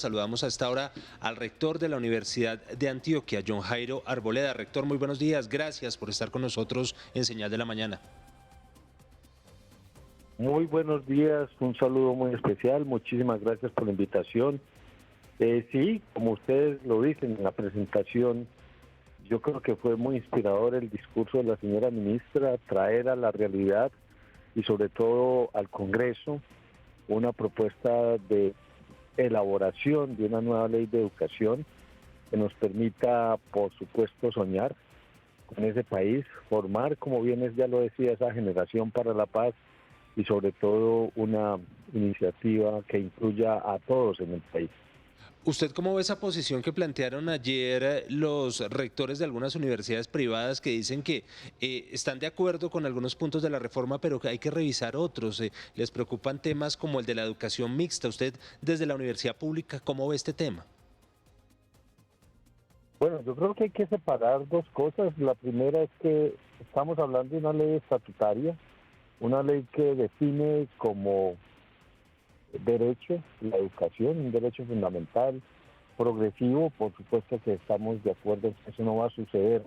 Saludamos a esta hora al rector de la Universidad de Antioquia, John Jairo Arboleda. Rector, muy buenos días. Gracias por estar con nosotros en Señal de la Mañana. Muy buenos días, un saludo muy especial. Muchísimas gracias por la invitación. Sí, como ustedes lo dicen en la presentación, yo creo que fue muy inspirador el discurso de la señora ministra, traer a la realidad y sobre todo al Congreso una propuesta de elaboración de una nueva ley de educación que nos permita, por supuesto, soñar con ese país, formar, como bien ya lo decía, esa generación para la paz y sobre todo una iniciativa que incluya a todos en el país. ¿Usted cómo ve esa posición que plantearon ayer los rectores de algunas universidades privadas que dicen que están de acuerdo con algunos puntos de la reforma, pero que hay que revisar otros? Les preocupan temas como el de la educación mixta. ¿Usted desde la universidad pública cómo ve este tema? Bueno, yo creo que hay que separar dos cosas. La primera es que estamos hablando de una ley estatutaria, una ley que define como derecho la educación, un derecho fundamental, progresivo. Por supuesto que estamos de acuerdo en que eso no va a suceder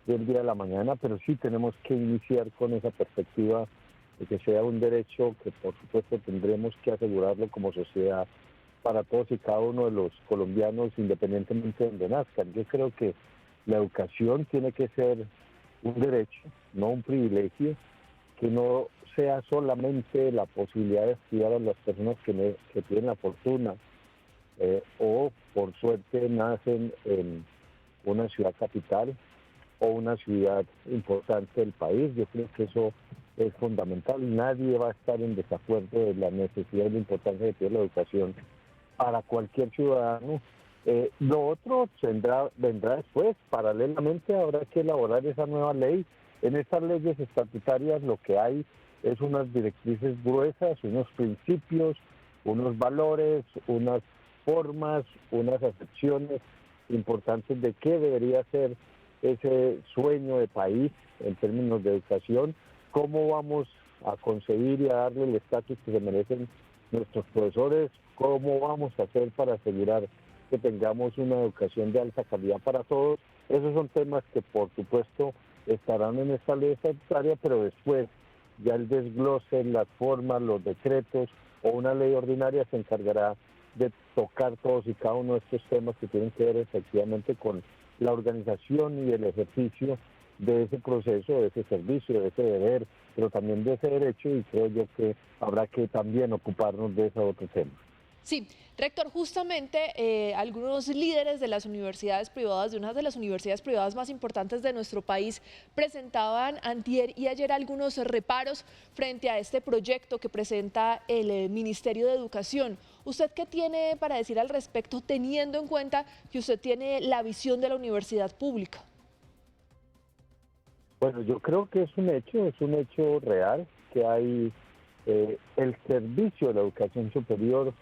del día a la mañana, pero sí tenemos que iniciar con esa perspectiva de que sea un derecho que por supuesto tendremos que asegurarlo como sociedad para todos y cada uno de los colombianos, independientemente de donde nazcan. Yo creo que la educación tiene que ser un derecho, no un privilegio, que no sea solamente la posibilidad de estudiar a las personas que tienen la fortuna o por suerte nacen en una ciudad capital o una ciudad importante del país. Yo creo que eso es fundamental. Nadie va a estar en desacuerdo de la necesidad y la importancia de tener la educación para cualquier ciudadano. Lo otro vendrá después. Paralelamente habrá que elaborar esa nueva ley. En estas leyes estatutarias lo que hay es unas directrices gruesas, unos principios, unos valores, unas formas, unas acepciones importantes de qué debería ser ese sueño de país en términos de educación, cómo vamos a concebir y a darle el estatus que se merecen nuestros profesores, cómo vamos a hacer para asegurar que tengamos una educación de alta calidad para todos. Esos son temas que por supuesto estarán en esta ley estatutaria, pero después ya el desglose, las formas, los decretos o una ley ordinaria se encargará de tocar todos y cada uno de estos temas que tienen que ver efectivamente con la organización y el ejercicio de ese proceso, de ese servicio, de ese deber, pero también de ese derecho, y creo yo que habrá que también ocuparnos de ese otro tema. Sí, rector, justamente algunos líderes de las universidades privadas, de una de las universidades privadas más importantes de nuestro país, presentaban antier y ayer algunos reparos frente a este proyecto que presenta el Ministerio de Educación. ¿Usted qué tiene para decir al respecto, teniendo en cuenta que usted tiene la visión de la universidad pública? Bueno, yo creo que es un hecho real, que hay el servicio de la educación superior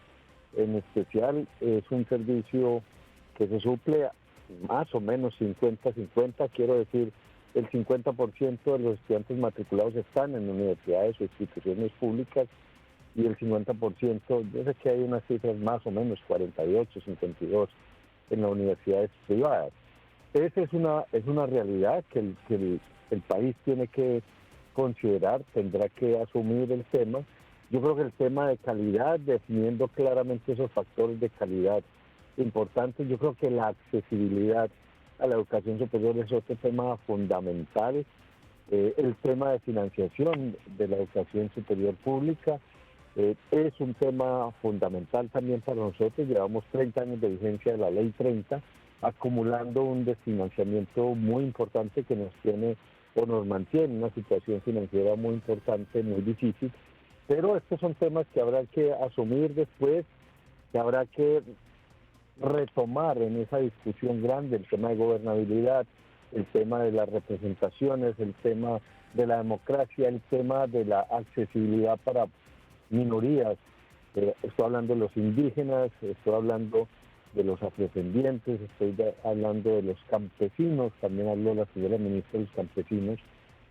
en especial es un servicio que se suple más o menos 50-50, quiero decir, el 50% de los estudiantes matriculados están en universidades o instituciones públicas y el 50%, yo sé que hay unas cifras más o menos 48, 52 en las universidades privadas. Esa es una realidad que el país tiene que considerar, tendrá que asumir el tema. Yo creo que el tema de calidad, definiendo claramente esos factores de calidad importantes, yo creo que la accesibilidad a la educación superior es otro tema fundamental. El tema de financiación de la educación superior pública es un tema fundamental también para nosotros. Llevamos 30 años de vigencia de la Ley 30, acumulando un desfinanciamiento muy importante que nos tiene o nos mantiene en una situación financiera muy importante, muy difícil. Pero estos son temas que habrá que asumir después, que habrá que retomar en esa discusión grande, el tema de gobernabilidad, el tema de las representaciones, el tema de la democracia, el tema de la accesibilidad para minorías. Estoy hablando de los indígenas, estoy hablando de los afrodescendientes, hablando de los campesinos, también habló la señora ministra de los campesinos.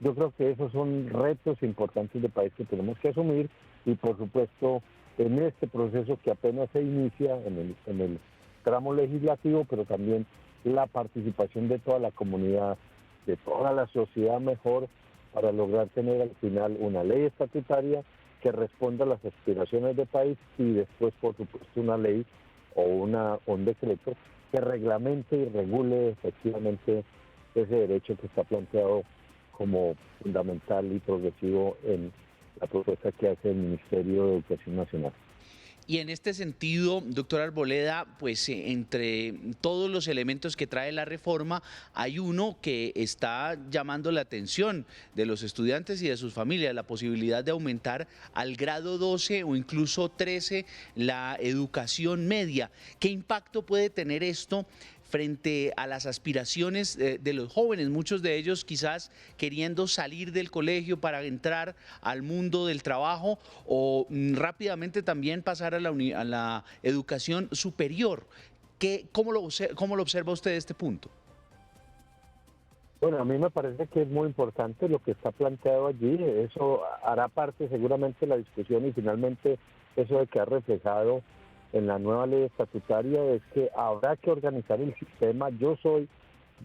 Yo creo que esos son retos importantes de país que tenemos que asumir y por supuesto en este proceso que apenas se inicia en el tramo legislativo, pero también la participación de toda la comunidad, de toda la sociedad mejor, para lograr tener al final una ley estatutaria que responda a las aspiraciones del país y después, por supuesto, una ley o un decreto que reglamente y regule efectivamente ese derecho que está planteado como fundamental y progresivo en la propuesta que hace el Ministerio de Educación Nacional. Y en este sentido, doctor Arboleda, pues entre todos los elementos que trae la reforma, hay uno que está llamando la atención de los estudiantes y de sus familias, la posibilidad de aumentar al grado 12 o incluso 13 la educación media. ¿Qué impacto puede tener esto frente a las aspiraciones de los jóvenes, muchos de ellos quizás queriendo salir del colegio para entrar al mundo del trabajo o rápidamente también pasar a la educación superior? ¿Cómo lo observa usted este punto? Bueno, a mí me parece que es muy importante lo que está planteado allí. Eso hará parte seguramente de la discusión y finalmente eso de que ha reflejado en la nueva ley estatutaria es que habrá que organizar el sistema. Yo soy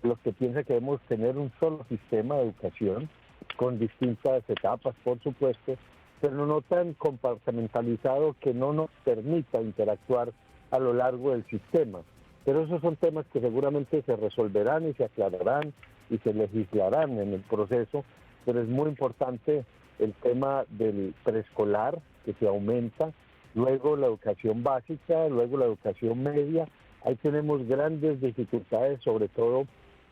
de los que piensa que debemos tener un solo sistema de educación con distintas etapas, por supuesto, pero no tan compartimentalizado que no nos permita interactuar a lo largo del sistema. Pero esos son temas que seguramente se resolverán y se aclararán y se legislarán en el proceso, pero es muy importante el tema del preescolar, que se aumenta, luego la educación básica, luego la educación media. Ahí tenemos grandes dificultades, sobre todo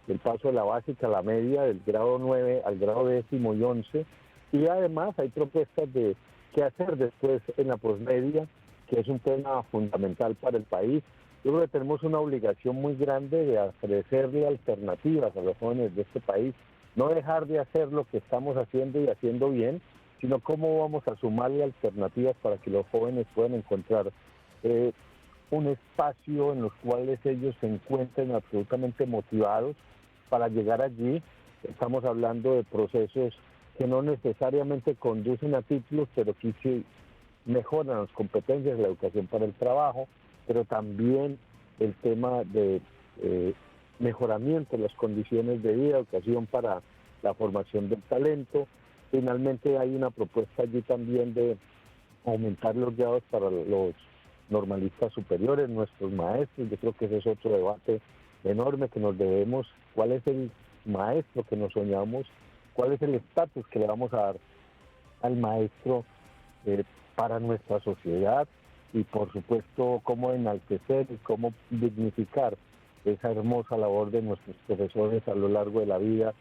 el paso de la básica a la media, del grado 9 al grado 10º y 11, y además hay propuestas de qué hacer después en la posmedia, que es un tema fundamental para el país. Yo creo que tenemos una obligación muy grande de ofrecerle alternativas a los jóvenes de este país, no dejar de hacer lo que estamos haciendo y haciendo bien, sino cómo vamos a sumarle alternativas para que los jóvenes puedan encontrar un espacio en los cuales ellos se encuentren absolutamente motivados para llegar allí. Estamos hablando de procesos que no necesariamente conducen a títulos, pero que sí mejoran las competencias de la educación para el trabajo, pero también el tema de mejoramiento de las condiciones de vida, educación para la formación del talento. Finalmente hay una propuesta allí también de aumentar los grados para los normalistas superiores, nuestros maestros. Yo creo que ese es otro debate enorme que nos debemos. ¿Cuál es el maestro que nos soñamos? ¿Cuál es el estatus que le vamos a dar al maestro para nuestra sociedad? Y por supuesto, cómo enaltecer y cómo dignificar esa hermosa labor de nuestros profesores a lo largo de la vida,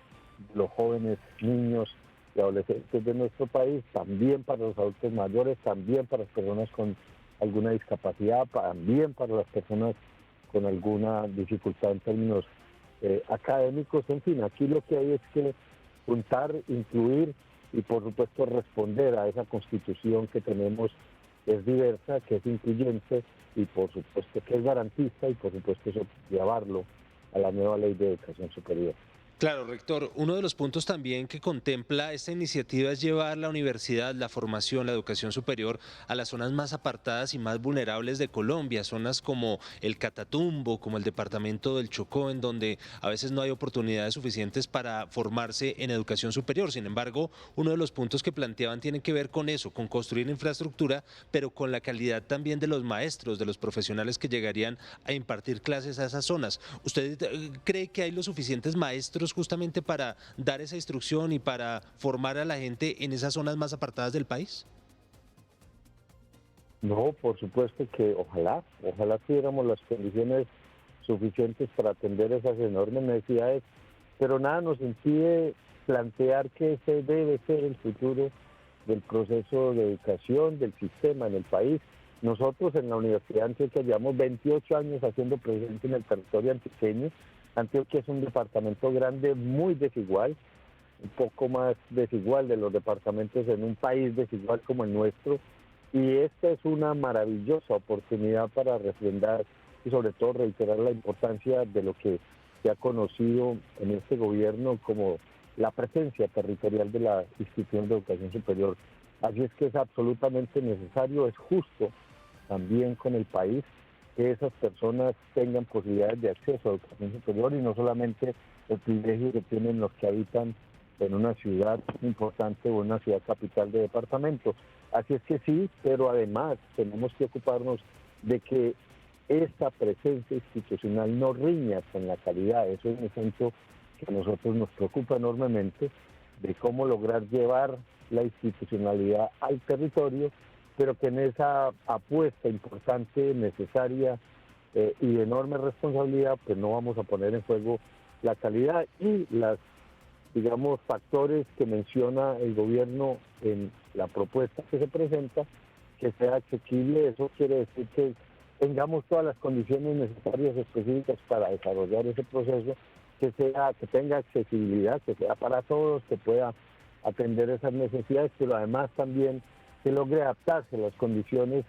de los jóvenes, niños y adolescentes de nuestro país, también para los adultos mayores, también para las personas con alguna discapacidad, también para las personas con alguna dificultad en términos académicos. En fin, aquí lo que hay es que juntar, incluir y por supuesto responder a esa constitución que tenemos, que es diversa, que es incluyente y por supuesto que es garantista y por supuesto eso llevarlo a la nueva ley de educación superior. Claro, rector, uno de los puntos también que contempla esta iniciativa es llevar la universidad, la formación, la educación superior a las zonas más apartadas y más vulnerables de Colombia, zonas como el Catatumbo, como el departamento del Chocó, en donde a veces no hay oportunidades suficientes para formarse en educación superior. Sin embargo, uno de los puntos que planteaban tiene que ver con eso, con construir infraestructura, pero con la calidad también de los maestros, de los profesionales que llegarían a impartir clases a esas zonas. ¿Usted cree que hay los suficientes maestros justamente para dar esa instrucción y para formar a la gente en esas zonas más apartadas del país? No, por supuesto que ojalá tuviéramos las condiciones suficientes para atender esas enormes necesidades, pero nada nos impide plantear que ese debe ser el futuro del proceso de educación, del sistema en el país. Nosotros en la Universidad de Antioquia llevamos 28 años haciendo presencia en el territorio antioqueño. Antioquia es un departamento grande, muy desigual, un poco más desigual de los departamentos en un país desigual como el nuestro, y esta es una maravillosa oportunidad para refrendar y sobre todo reiterar la importancia de lo que se ha conocido en este gobierno como la presencia territorial de la institución de educación superior Así es que es absolutamente necesario, es justo también con el país que esas personas tengan posibilidades de acceso a educación superior y no solamente el privilegio que tienen los que habitan en una ciudad importante o una ciudad capital de departamento. Así es que sí, pero además tenemos que ocuparnos de que esta presencia institucional no riña con la calidad. Eso es un ejemplo que a nosotros nos preocupa enormemente, de cómo lograr llevar la institucionalidad al territorio, pero que en esa apuesta importante, necesaria y de enorme responsabilidad, pues no vamos a poner en juego la calidad y las, digamos, factores que menciona el gobierno en la propuesta que se presenta, que sea asequible. Eso quiere decir que tengamos todas las condiciones necesarias específicas para desarrollar ese proceso, que tenga accesibilidad, que sea para todos, que pueda atender esas necesidades, pero además también que logre adaptarse a las condiciones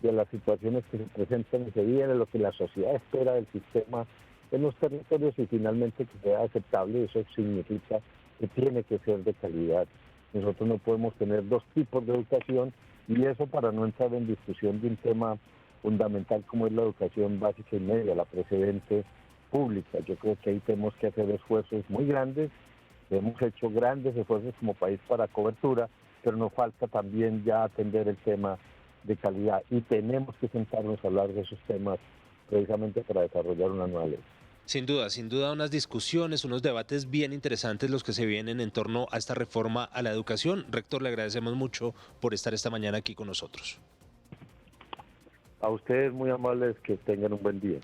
de las situaciones que se presentan ese día, de lo que la sociedad espera del sistema en los territorios y finalmente que sea aceptable. Eso significa que tiene que ser de calidad. Nosotros no podemos tener dos tipos de educación, y eso para no entrar en discusión de un tema fundamental como es la educación básica y media, la precedente pública. Yo creo que ahí tenemos que hacer esfuerzos muy grandes. Hemos hecho grandes esfuerzos como país para cobertura, pero nos falta también ya atender el tema de calidad y tenemos que sentarnos a hablar de esos temas precisamente para desarrollar una nueva ley. Sin duda, unas discusiones, unos debates bien interesantes los que se vienen en torno a esta reforma a la educación. Rector, le agradecemos mucho por estar esta mañana aquí con nosotros. A ustedes muy amables, que tengan un buen día.